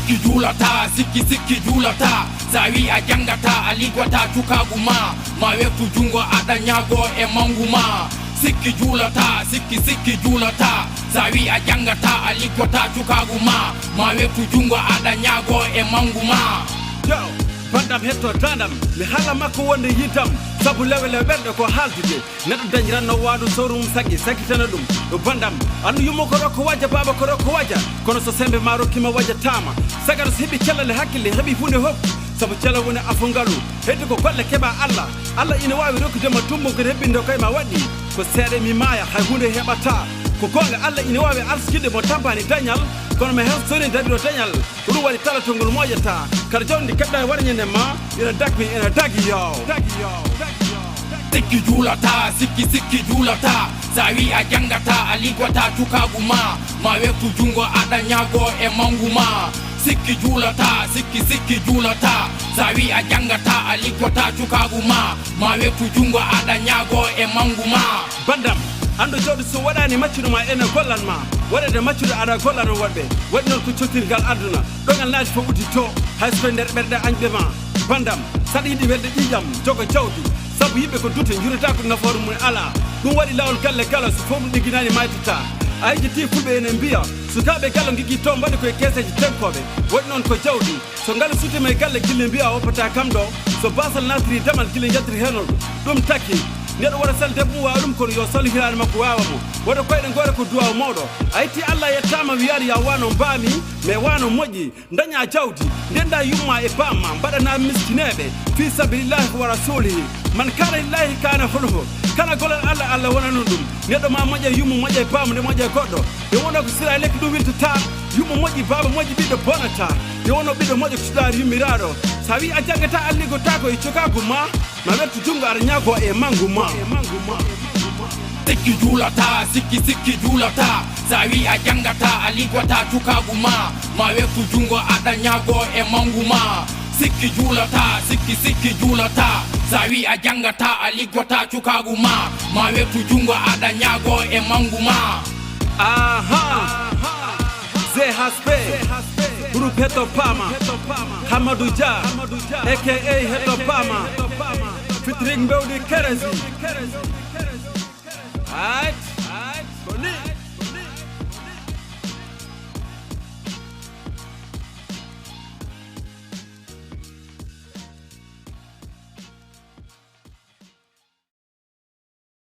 Sikki julata, sikki julata, Zawi ajangata, aligwata tukaguma, Mawetu jungo adanyago e manguma. Sikki julata, Zawi ajangata, aligwata tukaguma, Mawetu jungo adanyago e manguma. Yo, bandam hetto tandam, mi hala makko wonde yitam, sabu lewele ɓerɗe ko haltude, neɗɗo dañiranno waɗu sorum sakitana ɗum. Ɗo bandam, andu yummo ko rokko waja, baba ko rokko waja, kono so sembe ma rokkima wajatama, sagata so heeɓi cellale hakkille, heeɓi hunde hop, sabu cella woni afongalu, heddi ko golle keɓa Allah ina wawi rokkudema tumbo ko hebbinde kayma waɗi, ko seeɗe mi maaya hay hunde heɓata, ko gonga Allah ina wawi arskide mo tampani dañal, kono mi hersoni dadiro dañal, ɗum waɗi talatongol moƴata, kada jawdi keɓɗa e warñande ma, ina dagmi ina dagi yo. Sikki julata, sikki julata, Zawi ajangata, aligwata tukaguma, Mawetu jungo adanyago e manguma. Sikki julata, Zawi ajangata, aligwata tukaguma, Mawetu jungo adanyago e manguma. Bandam, ando jawdi so waɗani maccuɗo ma ene gollanma, waɗede maccuɗo aɗa gollano woɗɓe, waɗi noon ko cottirgal aduna, ɗogal naati fo uddito, hayso nder ɓerɗe añɓe ma. Bandam, saɗa yiɗi welde ƴiƴam, jogo jawdi, sabu yimɓe ko dute jurata ko nafoore mum ala, ɗum waɗi lawol galle galo so fof ɗum ɗigginani maytata. A yejjiti fulɓe enen mbiya, sukaɓe gallo gigui to mbaɗi koye keseji tenkoɓe, waɗi noon ko jawdi, so ngala sutima e galle gille mbiya woppata kam ɗo, so basal natiri damal gille jattiri henol ɗum takki. Neɗɗo waɗa sal debbo wawa ɗum kono yo solu hirani makko wawa mo, waɗa koyɗe gore ko duwaw mawɗo, a yetti Allah yettama wiyani ya wano mbami mais wano moƴƴi, daña jawdi, ndenda yumma e bamma, mbaɗana miskineɓe fi sabilillahi wa rasulihi, man kana lillahi kana hulhu, kala golal Allah wona non ɗum, neɗɗo ma moƴƴe yummo moƴƴe bamma nde moƴƴe goɗɗo, nde wona ko sira lekki ɗum wiltata, yummo moƴƴi baba moƴƴi ɓiɗɗo bonata, nde wono ɓiɗɗo moƴƴo ko cuɗari yummiraɗo, sa wi a jangata alligotako e cokagu ma wetu jungo aɗa ñago e manguma. Sikki julata, Zawi ajangata, aligwata tukaguma, Mawetu jungo adanyago e manguma. Sikki julata, Zawi ajangata, aligwata tukaguma, Mawetu jungo adanyago e manguma. Aha, Ze Haspe, groupe Hetto Pama, Hamadou Dia, aka Hetto Pama, featuring Mbewdi Kerezi. Alright.